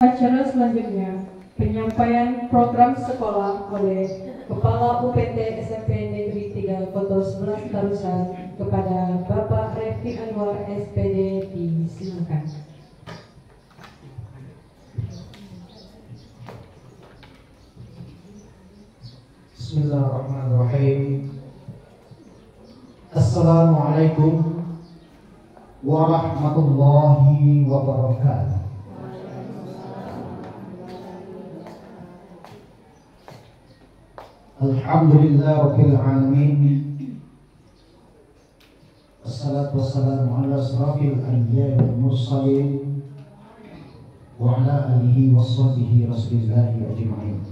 Acara selanjutnya, penyampaian program sekolah oleh Kepala UPT SMP Negeri 3 Koto 11 Tarusan kepada Bapak Refki Anwar SPD, disilakan. Bismillahirrahmanirrahim. Assalamualaikum warahmatullahi wabarakatuh. Alhamdulillah rabbil alamin. Assalatu wassalamu ala asrafil anbiya'i wal mursalin wa ala alihi washabihi rasulillahi ajma'in.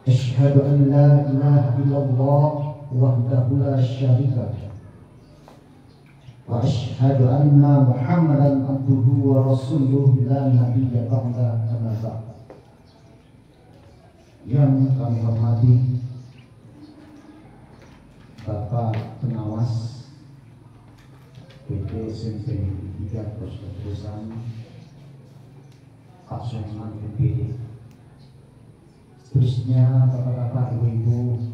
Asyhadu an la ilaha illallah wahdahu la syarika lah. Wa asyhadu anna Muhammadan abduhu wa rasuluhu la nabiyya ba'da amma ba'd. Yang kami hormati Bapak Pengawas PT SMP 3 Terusan, Pak Sulaiman PPD, seterusnya Bapak-bapak, Ibu-ibu,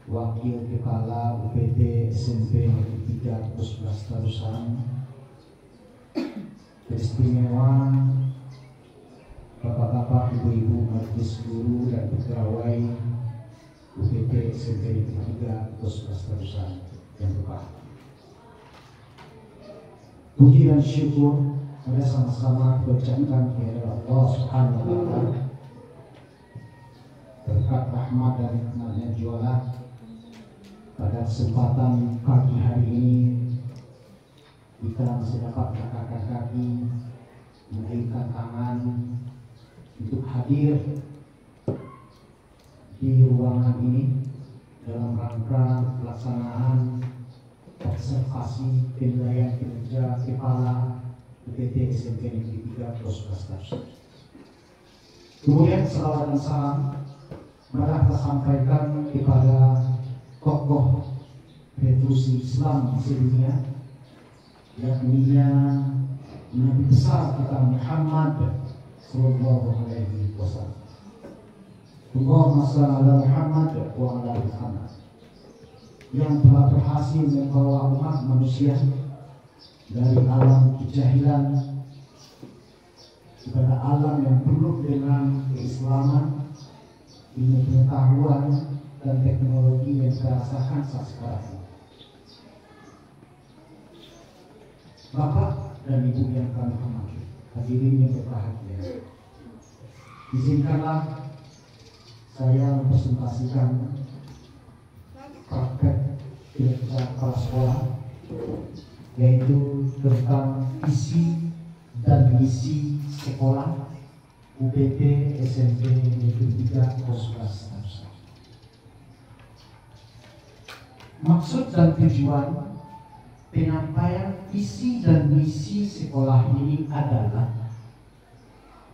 Wakil Kepala UPT SMP Negeri 3 11 Tarusan, beristimewa Bapak-bapak, Ibu-ibu, majelis guru dan pegawai UPT SMP Negeri 3 11 Tarusan yang berbahagia. Puji dan syukur pada sama-sama diucapkan kepada Allah Subhanahu wa Ta'ala. Berkat rahmat dan nikmatnya jualah pada kesempatan pagi hari ini kita masih dapat mengangkat kaki, mengayunkan tangan untuk hadir di ruangan ini dalam rangka pelaksanaan observasi penilaian kinerja kepala UPT SMP Negeri 3 11 Tarusan. Kemudian salawat dan salam mari kita sampaikan kepada tokoh revolusi Islam sedunia, yakni Nabi besar kita Muhammad sallallahu alaihi wasallam. Allahumma shalli ala Muhammad wa ala Muhammad, yang telah berhasil membawa umat manusia dari alam kejahilan kepada alam yang penuh dengan keislaman, ilmu pengetahuan dan teknologi yang kita rasakan saat sekarang. Bapak dan Ibu yang kami hormati, hadirin yang berbahagia, izinkanlah saya mempresentasikan praktek kinerja kepala sekolah, yaitu tentang visi dan misi sekolah UPT SMP Negeri 3 11 Tarusan. Maksud dan tujuan penyampaian visi dan misi sekolah ini adalah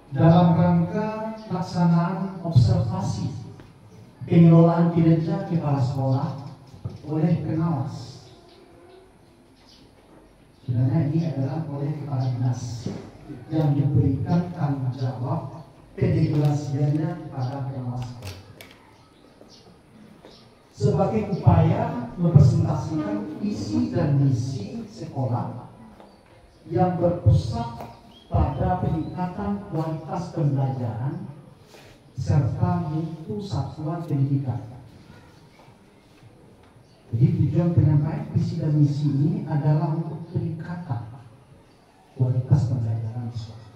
dalam rangka pelaksanaan observasi pengelolaan kinerja kepala sekolah oleh pengawas. Sebenarnya ini adalah oleh kepala dinas yang diberikan tanggung jawab pendelegasiannya kepada pengawas sekolah, sebagai upaya mempresentasikan visi dan misi sekolah yang berpusat pada peningkatan kualitas pembelajaran serta mutu satuan pendidikan. Jadi tujuan penyampaian visi dan misi ini adalah untuk peningkatan kualitas pembelajaran sekolah.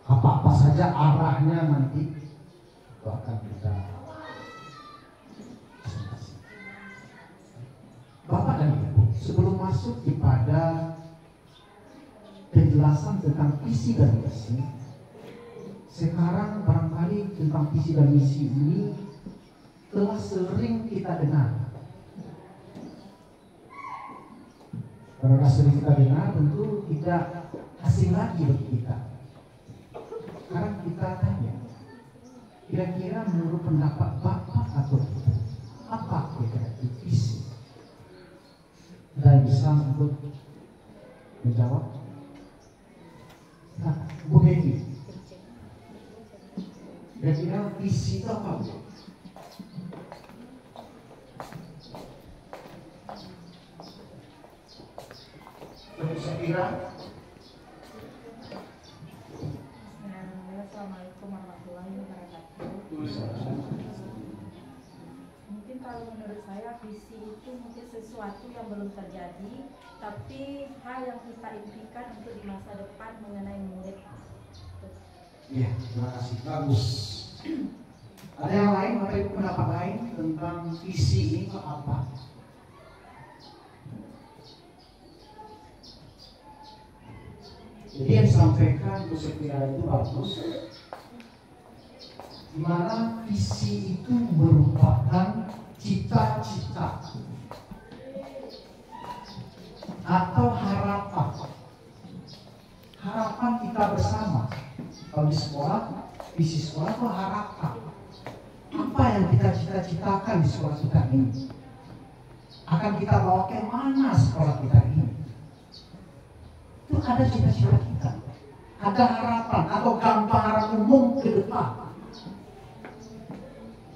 Apa-apa saja arahnya nanti itu akan kita presentasi. Bapak dan Ibu, sebelum masuk kepada penjelasan tentang visi dan misi, sekarang barangkali tentang visi dan misi ini telah sering kita dengar. Karena sering kita dengar, tentu tidak asing lagi bagi kita. Sekarang kita tanya, kira-kira menurut pendapat Bapak atau Ibu, apa kira-kira visi? Dan bisa untuk menjawab. Bu Devi, kira-kira visi itu apa, Bu? Saya kira Assalamualaikum warahmatullahi wabarakatuh. Mungkin kalau menurut saya visi itu mungkin sesuatu yang belum terjadi, tapi hal yang kita impikan untuk di masa depan mengenai murid. iya, terima kasih, bagus. Ada yang lain, Bapak Ibu, pendapat lain tentang visi ini itu apa? Jadi yang disampaikan Bu Sepira itu bagus, di mana visi itu merupakan cita-cita atau harapan kita bersama. Kalau di sekolah, visi sekolah itu harapan. Apa yang kita cita-citakan di sekolah kita ini? Akan kita bawa ke mana sekolah kita ini? Itu ada cita-cita kita, ada harapan atau gambaran umum ke depan,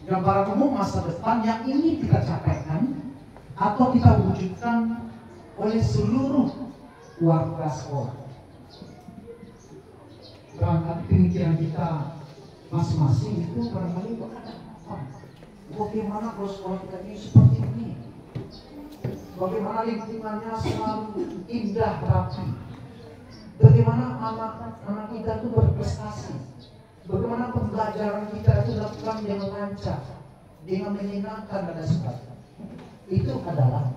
gambaran umum masa depan yang ingin kita capaikan atau kita wujudkan oleh seluruh warga sekolah. Berangkat pemikiran kita masing-masing itu barangkali ada apa? Bagaimana kalau sekolah kita ini seperti ini? Bagaimana lingkungannya selalu indah rapi? Bagaimana anak-anak kita itu berprestasi? Bagaimana pembelajaran kita itu dilakukan dengan lancar, dengan menyenangkan dan sebagainya? Itu adalah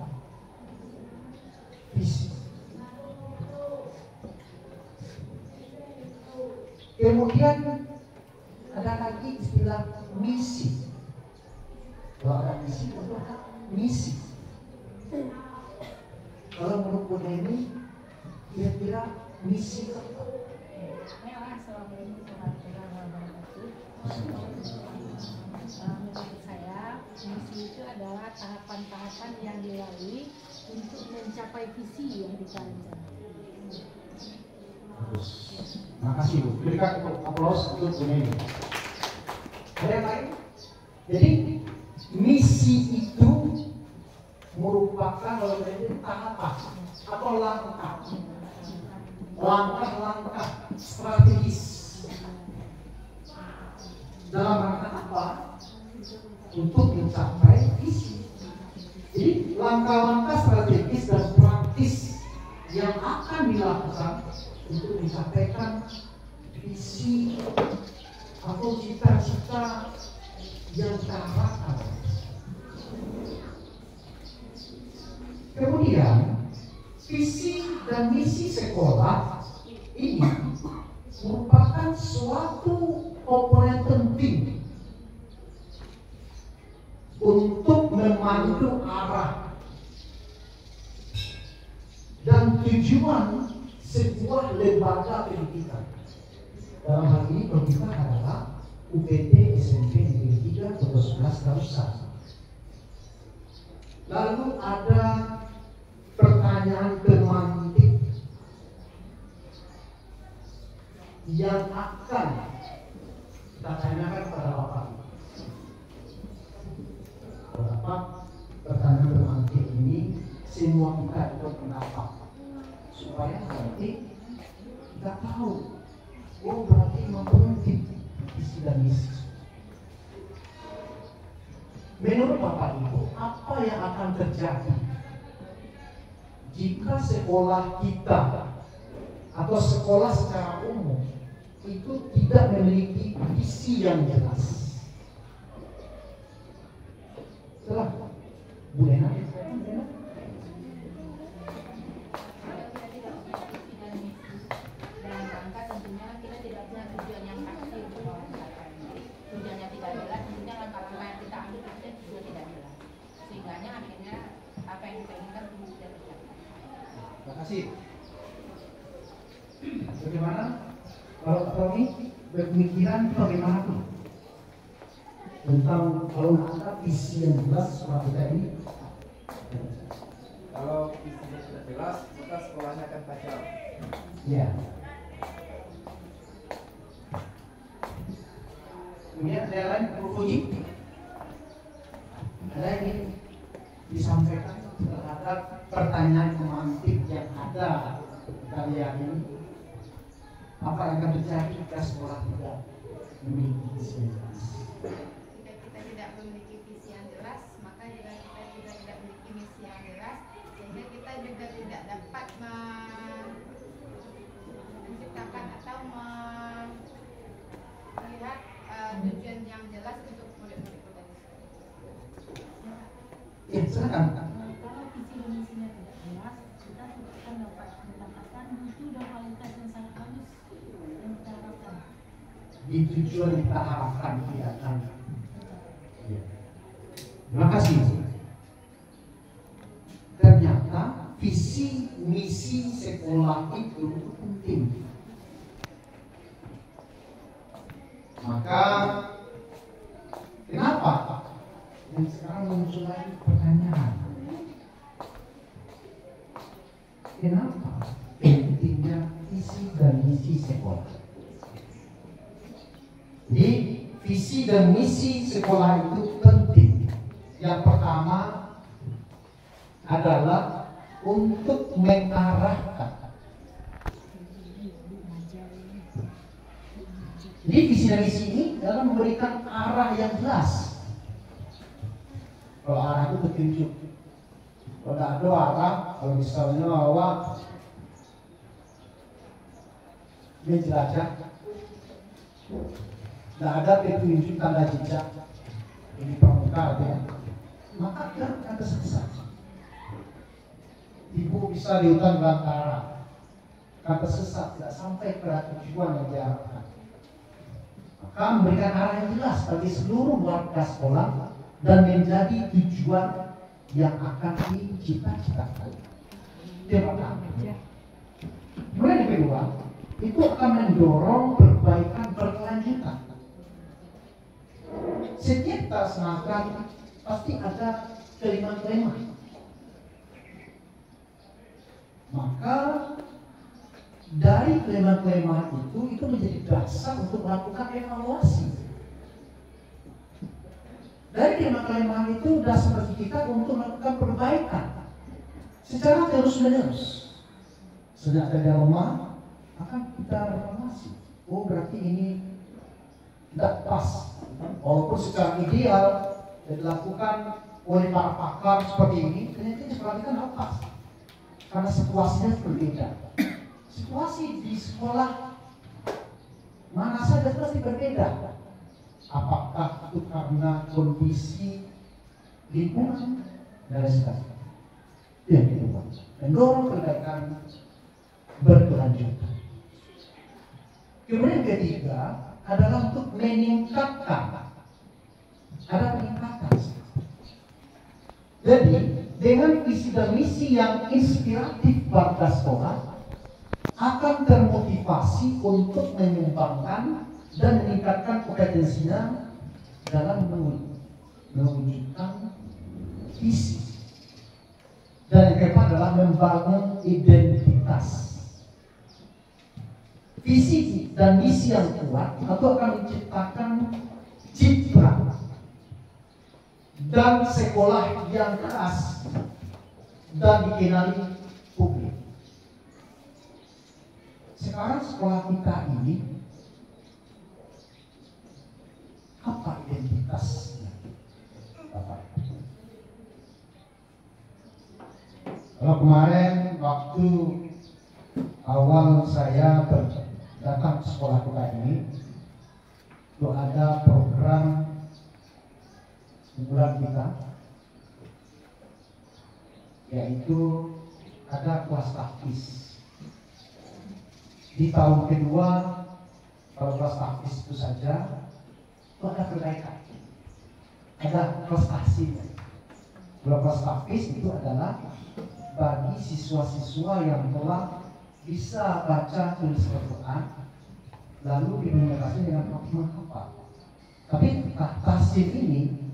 visi. Kemudian ada lagi istilah misi. Kalau ada misi, itu ada misi. Kalau menurut Bu Neni, kira-kira misi apa? Assalamualaikum warahmatullahi wabarakatuh. Menurut saya, misi itu adalah tahapan-tahapan yang dilalui untuk mencapai visi yang kita rencanakan. Bagus. Terima kasih, Bu. Berikan aplaus untuk Bu Neni. Ada yang lain? Jadi misi itu merupakan tahapan atau langkah strategis dalam rangka apa? Untuk mencapai visi. Jadi langkah-langkah strategis dan praktis yang akan dilakukan untuk mencapaikan visi atau cita-cita yang kita harapkan. Kemudian visi dan misi sekolah ini merupakan suatu komponen penting untuk memandu arah dan tujuan sebuah lembaga pendidikan. Dalam hal ini kita adalah UPT SMP Negeri 3 Kota 11 Tarusan. Lalu ada pertanyaan pemantik yang akan kita tanyakan kepada Bapak. Beberapa pertanyaan pemantik ini semua kita ikut pendapat supaya nanti kita tahu, oh berarti mempenting visi dan misi. Menurut Bapak Ibu, apa yang akan terjadi jika sekolah kita atau sekolah secara umum itu tidak memiliki visi yang jelas? Setelah Bu Lena, dalam rangka tentunya kita tidak punya tujuan yang pasti untuk mencapai. Tujuannya tidak jelas, tentunya langkah-langkah yang kita ambil tentunya juga tidak jelas. Sehingga akhirnya apa yang kita inginkan tidak tercapai. terima kasih. Bagaimana kalau Tommy berpemikiran bagaimana tuh tentang kalau ada visi yang jelas sekolah kita ini? Kalau visinya sudah jelas, maka sekolahnya akan kacau. Ya. Kemudian ada lain uji. Ada yang disampaikan terhadap pertanyaan pemantik yang ada dari hari ini. Apa yang akan terjadi jika sekolah tidak memiliki visi yang jelas? Jika kita tidak memiliki visi yang jelas, maka jika kita juga tidak memiliki misi yang jelas, sehingga kita juga tidak dapat menciptakan atau melihat tujuan yang jelas untuk murid-murid kita. Ya, silakan. Kalau visi dan misinya tidak jelas, kita akan dapat mendapatkan mutu dan kualitas yang sangat bagus yang kita harapkan. Di tujuan yang kita harapkan tidak akan. Ya. Terima kasih. Ternyata visi misi sekolah itu penting. Maka kenapa? Dan sekarang muncul lagi pertanyaan. Kenapa pentingnya visi dan misi sekolah? Jadi visi dan misi sekolah itu penting. Yang pertama adalah untuk mengarahkan. Jadi visi dan misi ini dalam memberikan arah yang jelas. Kalau arah itu petunjuk. Kalau tidak ada arah, kalau misalnya bahwa menjelajah, tidak ada petunjuk tanda jejak ini pramuka ya, maka kita akan tersesat. Ibu bisa di hutan belantara, akan tersesat, tidak sampai pada tujuan yang diharapkan. Maka memberikan arah yang jelas bagi seluruh warga sekolah dan menjadi tujuan yang akan dicita-citakan. Kemudian yang kedua, itu akan mendorong perbaikan berkelanjutan. Setiap kita senakan pasti ada kelemahan-kelemahan. Maka dari kelemahan-kelemahan itu menjadi dasar untuk melakukan evaluasi. Dari kelemahan-kelemahan itu dasar bagi kita untuk melakukan perbaikan secara terus-menerus. Sejak ada lemah, akan kita evaluasi. Oh, berarti ini tidak pas. Walaupun secara ideal dilakukan oleh para pakar seperti ini, ternyata diperhatikan tidak pas. Karena situasinya berbeda. Situasi di sekolah mana saja pasti berbeda. Apakah itu karena kondisi lingkungan dan lain sebagainya. Yang kedua, mendorong perbaikan berkelanjutan. Kemudian yang ketiga adalah untuk meningkatkan. Ada peningkatan. Jadi dengan visi dan misi yang inspiratif warga sekolah akan termotivasi untuk mengembangkan dan meningkatkan kompetensinya dalam mewujudkan visi. Dan yang keempat adalah membangun identitas. Visi dan misi yang kuat itu akan menciptakan citra dan sekolah yang keras dan dikenali publik. Sekarang sekolah kita ini apa identitasnya, Bapak? Kalau kemarin waktu awal saya datang ke sekolah kita ini, itu ada program unggulan kita, yaitu ada kelas taktis. Di tahun kedua, kalau kelas taktis itu saja, itu ada perbaikan, ada prestasi. Kalau kelas taktis itu adalah bagi siswa-siswa yang telah bisa baca tulis Al-Quran, lalu dikomunikasi dengan hafal. Tapi tasdif ini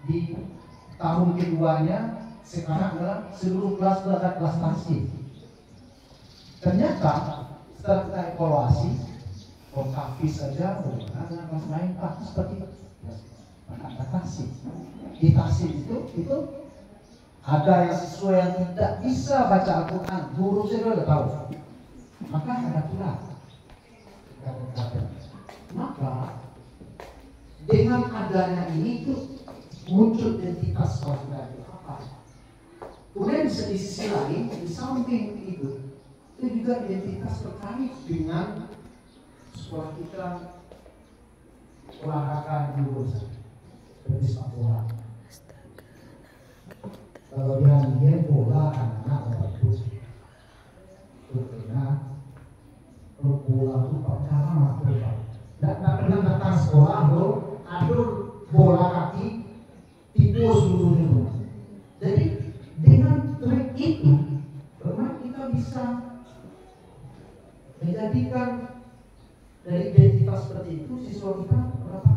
di tahun keduanya sekarang adalah seluruh kelas ada kelas tasdif. Ternyata setelah kita evaluasi, Kalau kafi saja, dengan kelas lain Pak seperti itu. Ada tasik. Di tasik itu ada yang siswa yang tidak bisa baca Al-Quran, guru saya sudah tahu. Maka ada pula. Maka dengan adanya ini itu muncul identitas sekolah itu apa? Kemudian di sisi lain, di samping itu juga identitas terkait dengan sekolah kita olahraga jurusan seperti sepak bola. Kalau dia bola anak-anak bagus, karena bola itu pertama tidak pernah datang sekolah adur bola kaki tipu seluruhnya. Jadi dengan trik itu, memang kita bisa menjadikan dari identitas seperti itu siswa kita berapa?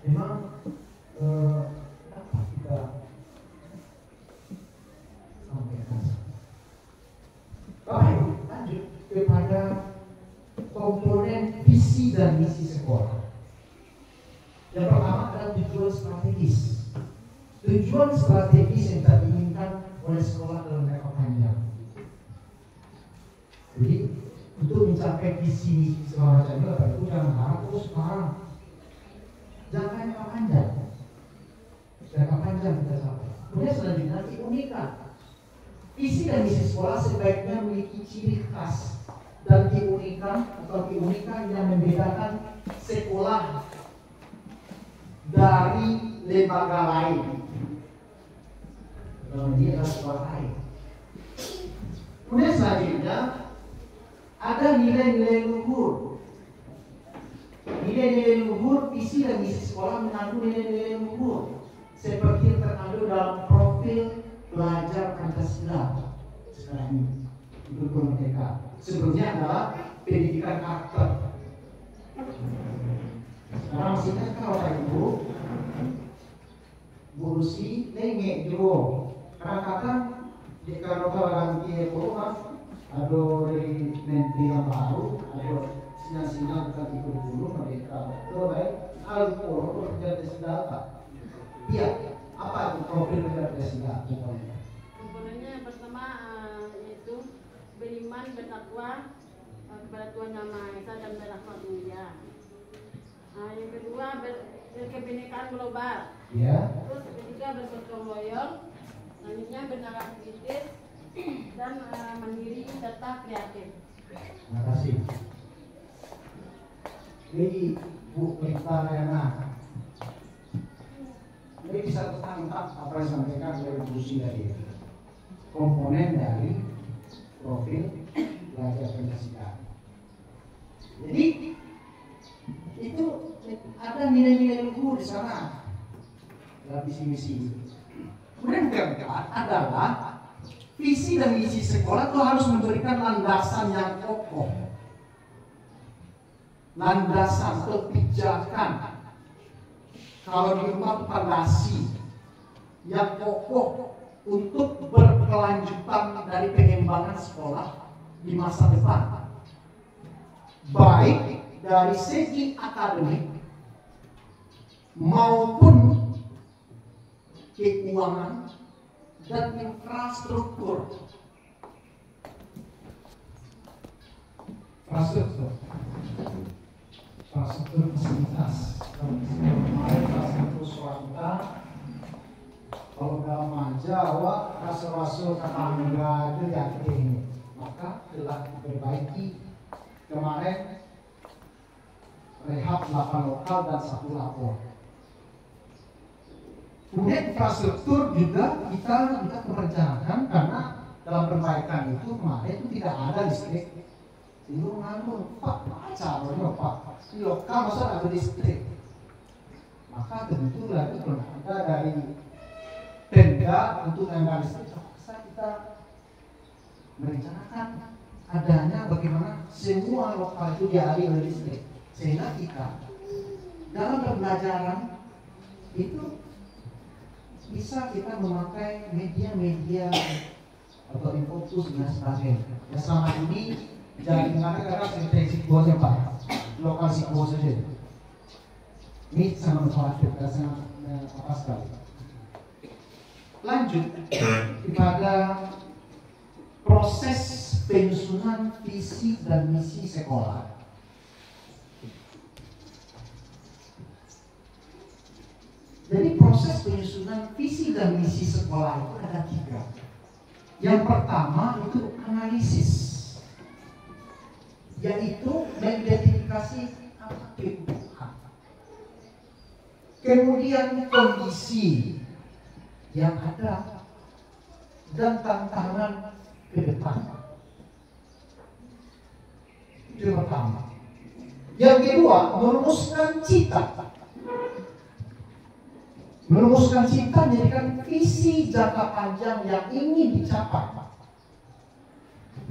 Memang dapat kita sampaikan. Baik, lanjut kepada komponen visi dan misi sekolah. Yang pertama adalah tujuan strategis. Tujuan strategis yang tak diinginkan oleh sekolah dalam jangka panjang. Jadi untuk mencapai visi misi segala macam itu jangan harap terus sekarang. Jangka panjang. Jangka panjang kita capai. Kemudian selanjutnya keunikan. Visi dan misi sekolah sebaiknya memiliki ciri khas dan keunikan yang membedakan sekolah dari lembaga lain. Dia adalah sekolah lain. Kemudian selanjutnya ada nilai-nilai luhur. Nilai-nilai luhur, visi dan misi sekolah mengandung nilai-nilai luhur seperti yang terkandung dalam profil belajar Pancasila sekarang ini untuk merdeka. Sebelumnya adalah pendidikan karakter. Sekarang maksudnya kalau Ibu burusi nenge juga kadang-kadang jika orang kia rumah ada dari menteri yang baru ada sinyal-sinyal bukan ikut dulu mereka baik alkohol kerja desa. Iya, apa itu profil kerja desa? Komponennya yang pertama yaitu beriman, bertakwa kepada Tuhan Yang Maha Esa dan berahmat mulia. Yang kedua berkebinekaan global. Ya. Terus ketiga bergotong royong. Selanjutnya bernalar kritis dan mandiri serta kreatif. Terima kasih. Jadi Bu Rita Rena, ini bisa tertangkap apa yang disampaikan oleh Bu Susi tadi. Komponen dari profil belajar Pancasila. Jadi itu ada nilai-nilai luhur di sana dalam visi-misi. Kemudian yang keempat adalah visi dan misi sekolah itu harus memberikan landasan yang kokoh, landasan atau pijakan. Kalau di rumah fondasi yang kokoh untuk berkelanjutan dari pengembangan sekolah di masa depan, baik dari segi akademik maupun keuangan dan infrastruktur. Infrastruktur fasilitas. Infrastruktur swasta. Kalau dalam Jawa rasul-rasul tetangga itu yakin, maka telah diperbaiki kemarin rehab 8 lokal dan 1 lapor. Kemudian infrastruktur juga kita merencanakan karena dalam perbaikan itu kemarin itu tidak ada listrik. Sehingga mengandung Pak caranya Pak di lokal masa ada listrik. Maka tentu lagi ada dari tenda untuk menambah listrik. Bisa kita merencanakan adanya bagaimana semua lokal itu dialiri oleh listrik. Sehingga kita dalam pembelajaran itu bisa kita memakai media-media atau infocus dan sebagainya. Ya, selama ini Jangan kadang-kadang saya sikbo aja Pak, lokal sikbo saja. Ini sangat khawatir, sangat apa sekali. Lanjut kepada proses penyusunan visi dan misi sekolah. Jadi proses penyusunan visi dan misi sekolah itu ada 3. Yang pertama itu analisis, yaitu mengidentifikasi apa kebutuhan. Kemudian kondisi yang ada dan tantangan ke depan. Itu yang pertama. Yang kedua, merumuskan cita. Merumuskan cita menjadikan visi jangka panjang yang ingin dicapai.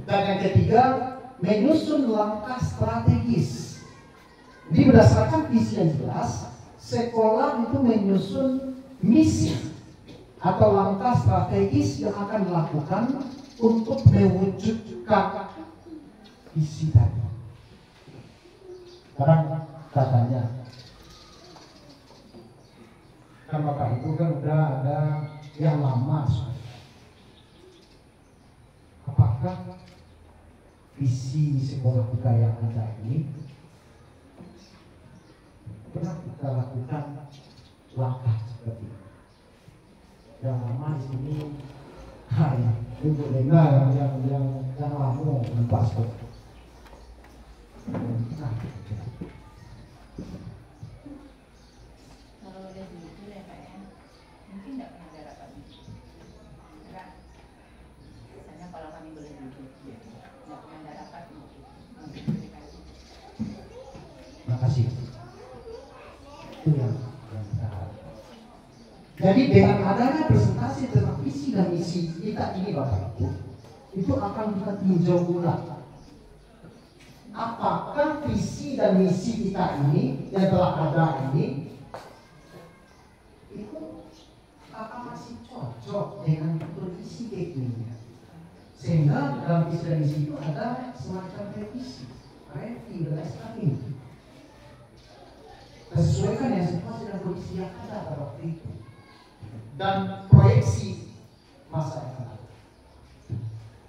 Dan yang ketiga, menyusun langkah strategis. Jadi berdasarkan visi yang jelas, sekolah itu menyusun misi atau langkah strategis yang akan dilakukan untuk mewujudkan visi tadi. Sekarang katanya, kan Bapak Ibu kan udah ada yang lama. Apakah visi sekolah kita yang ada ini pernah kita lakukan langkah seperti ini? Yang lama di sini, Ibu dengar yang lama nampak seperti. Kalau udah jujur ya Pak ya, mungkin nggak pernah ada rapat ini. Enggak. Misalnya kalau kami boleh jujur, nggak pernah ada rapat komunikasi. Makasih. Itu yang kita harap. Jadi dengan adanya presentasi tentang visi dan misi kita ini Bapak Ibu, itu akan kita tinjau ulang. Apakah visi dan misi kita ini yang telah ada ini itu akan masih cocok dengan kondisi kekinian, sehingga dalam visi dan misi itu ada semacam revisi dan lain sesuaikan yang situasi dan kondisi yang ada pada waktu itu dan proyeksi masa yang akan datang.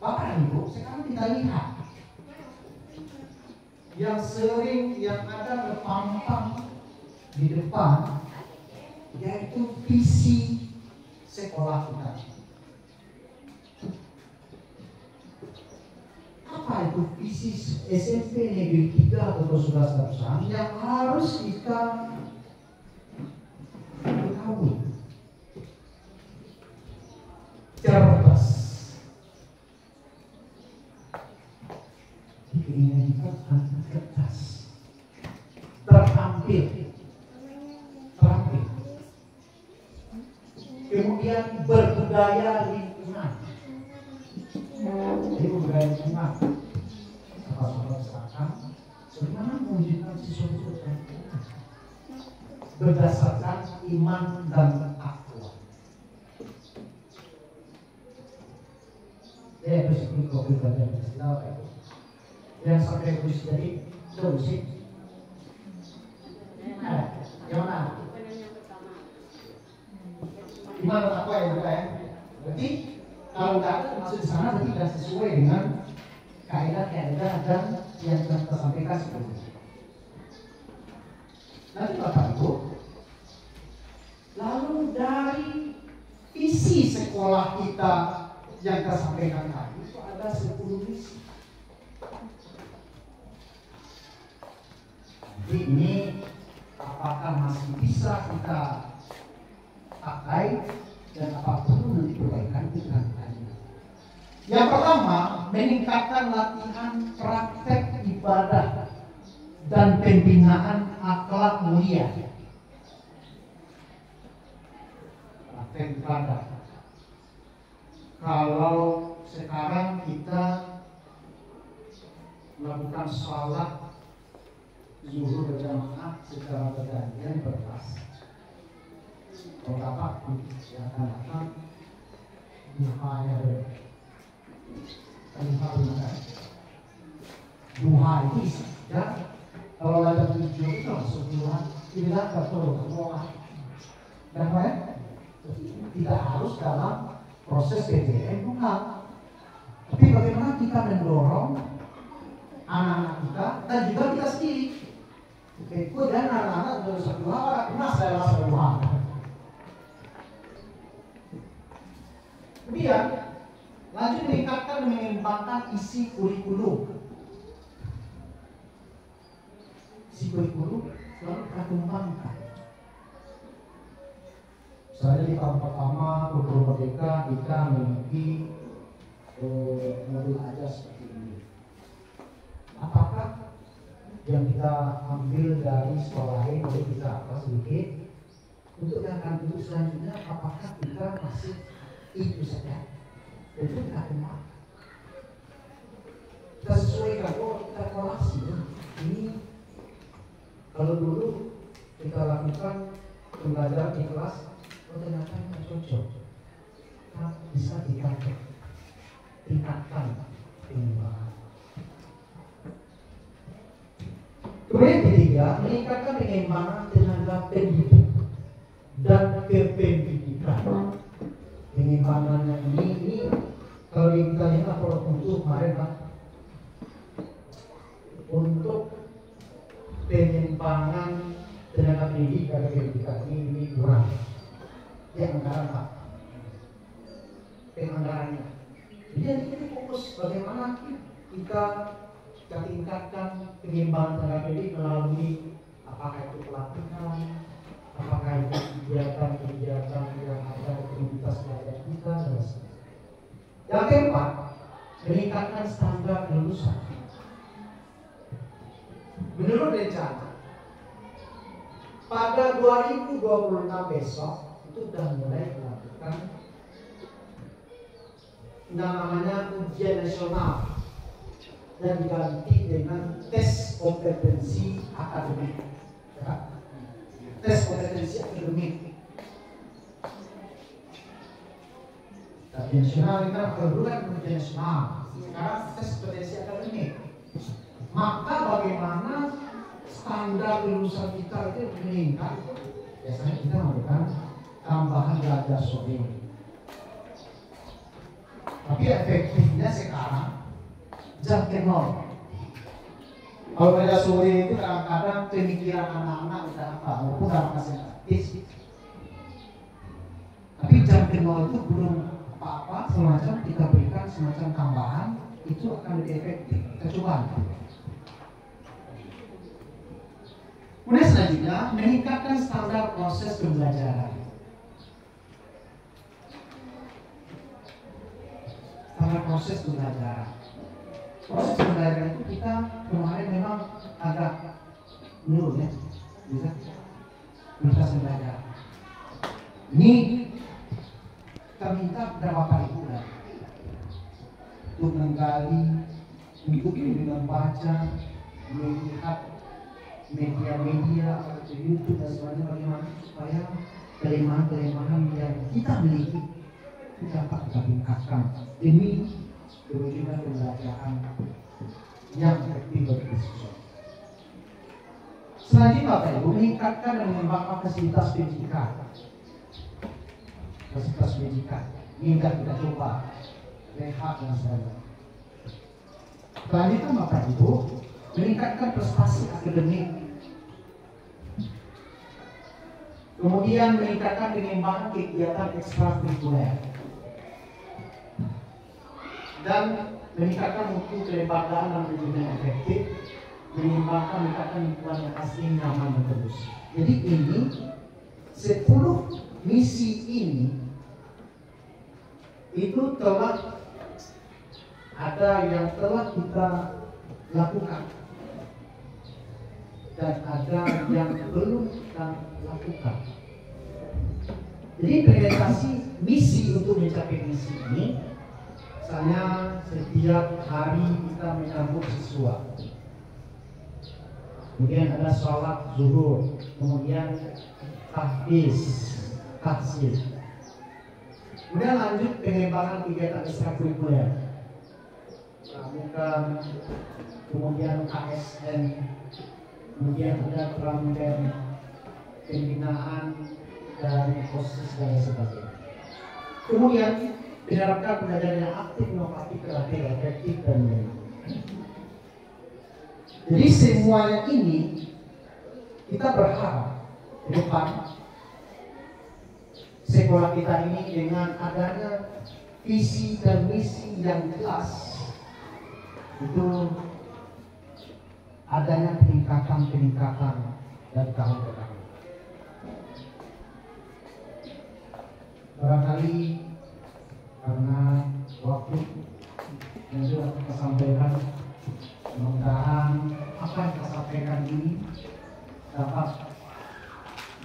Bapak dan Ibu, sekarang kita lihat yang sering yang ada terpampang di depan, yaitu visi sekolah kita. Apa itu visi SMP Negeri 3 atau saudara-saudara yang harus kita ketahui? Cerdas. Keinginan kita harus cerdas, terampil, kemudian berbudaya lingkungan. Jadi budaya lingkungan, apa misalkan bagaimana mewujudkan sesuatu lingkungan berdasarkan iman dan akhlak. Ya, terus ini kopi banyak istilah yang sampai kursi tadi kursi. Yang mana? Iman dan akhlak ya Bapak ya. Berarti kalau nggak ada maksud di sana berarti tidak sesuai dengan kaidah-kaidah dan yang telah kita sampaikan sebelumnya. Nanti Bapak Ibu, lalu dari visi sekolah kita yang kita sampaikan tadi itu ada 10 misi. Jadi ini apakah masih bisa kita pakai dan apa perlu nanti perbaikan kita. Yang pertama, meningkatkan latihan praktek ibadah dan pembinaan akhlak mulia. Praktek ibadah. Kalau sekarang kita melakukan sholat zuhur berjamaah secara bergantian berkelas. Kalau Bapak yang akan datang duhanya berkali-kali. duha itu isi. Ya, kalau ada 7 itu langsung duha. Tidak perlu semua. Dan tidak harus dalam proses PJN duha. Tapi bagaimana kita mendorong anak-anak kita dan juga kita sendiri. Ikut dan anak-anak berusaha duha, pernah saya rasa duha. Kemudian lanjut meningkatkan dan mengembangkan isi kurikulum. Isi kurikulum selalu kita kembangkan. Misalnya di tahun pertama kurikulum merdeka kita memiliki modul aja seperti ini. Apakah yang kita ambil dari sekolah lain boleh kita apa sedikit? Untuk yang akan duduk selanjutnya, apakah kita masih itu saja? Itu kita kembangkan. Kita sesuaikan, kita evaluasi. Ini kalau dulu kita lakukan pembelajaran di kelas, ternyata tidak cocok. Kita bisa tingkatkan pengembangan. Kemudian ketiga, meningkatkan pengembangan tenaga pendidik dan kependidikan. Pengembangannya ini kalau kita lihat untuk kemarin Pak, untuk pengembangan tenaga pendidik dan pendidikan ini kurang. Ya anggaran Pak, penganggarannya. Jadi ini fokus bagaimana kita tingkatkan pengembangan tenaga pendidik melalui apakah itu pelatihan, apakah itu kegiatan-kegiatan yang ada di komunitas belajar kita dan sebagainya. Yang keempat, meningkatkan standar kelulusan. Menurut rencana, pada 2026 besok itu sudah mulai melakukan namanya ujian nasional dan diganti dengan tes kompetensi akademik. Ya. Tes kompetensi akademik. Tapi nasional kita perlukan ujian nasional. Sekarang tes kompetensi akademik. Maka bagaimana standar lulusan kita itu meningkat? Biasanya kita melakukan tambahan belajar sore. Tapi efektifnya sekarang jam ke 0. Kalau belajar sore itu kadang-kadang pemikiran anak-anak udah apa, walaupun dalam kasih praktis. Tapi jam ke 0 itu belum apa-apa, semacam kita berikan semacam tambahan, itu akan lebih efektif. Kita coba. Kemudian selanjutnya, meningkatkan standar proses pembelajaran. Standar proses pembelajaran. Proses pembelajaran itu kita kemarin memang agak menurun ya, bisa proses pembelajaran. Ini kita minta kepada Bapak Ibu untuk menggali, untuk membaca, melihat media-media atau YouTube dan sebagainya bagaimana supaya kelemahan-kelemahan yang kita miliki dapat kita tingkatkan demi kewujudan pembelajaran yang efektif bagi siswa. Selanjutnya Bapak Ibu, meningkatkan dan mengembangkan fasilitas pendidikan. Fasilitas pendidikan ini kita coba rehat dan sebagainya. Selanjutnya Bapak Ibu, meningkatkan prestasi akademik. Kemudian meningkatkan pengembangan kegiatan ekstrakurikuler dan meningkatkan mutu kelembagaan dan perizinan efektif, meningkatkan lingkungan yang asli, nyaman dan kondusif. Jadi ini 10 misi ini itu telah ada yang telah kita lakukan dan ada yang belum kita lakukan. Jadi implementasi misi untuk mencapai misi ini, misalnya setiap hari kita menyambut siswa, kemudian ada sholat zuhur, kemudian tahfiz, kemudian lanjut pengembangan kegiatan ekstrakurikuler. pramuka, kemudian ASN, kemudian ada pramuka pembinaan dan OSIS dan sebagainya. Kemudian diharapkan pembelajaran yang aktif, inovatif, kreatif, efektif dan menyenangkan. Jadi semuanya ini kita berharap ke depan sekolah kita ini dengan adanya visi dan misi yang jelas, itu adanya peningkatan dari tahun ke tahun. Barangkali karena waktu yang sudah kita sampaikan, mudah-mudahan apa yang kita sampaikan ini dapat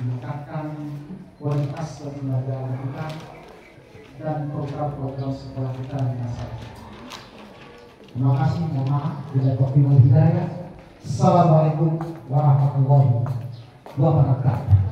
meningkatkan kualitas pembelajaran kita dan program-program sekolah kita di masa depan. Terima kasih, mohon maaf bila taufiq wal hidayah. Assalamualaikum warahmatullahi wabarakatuh.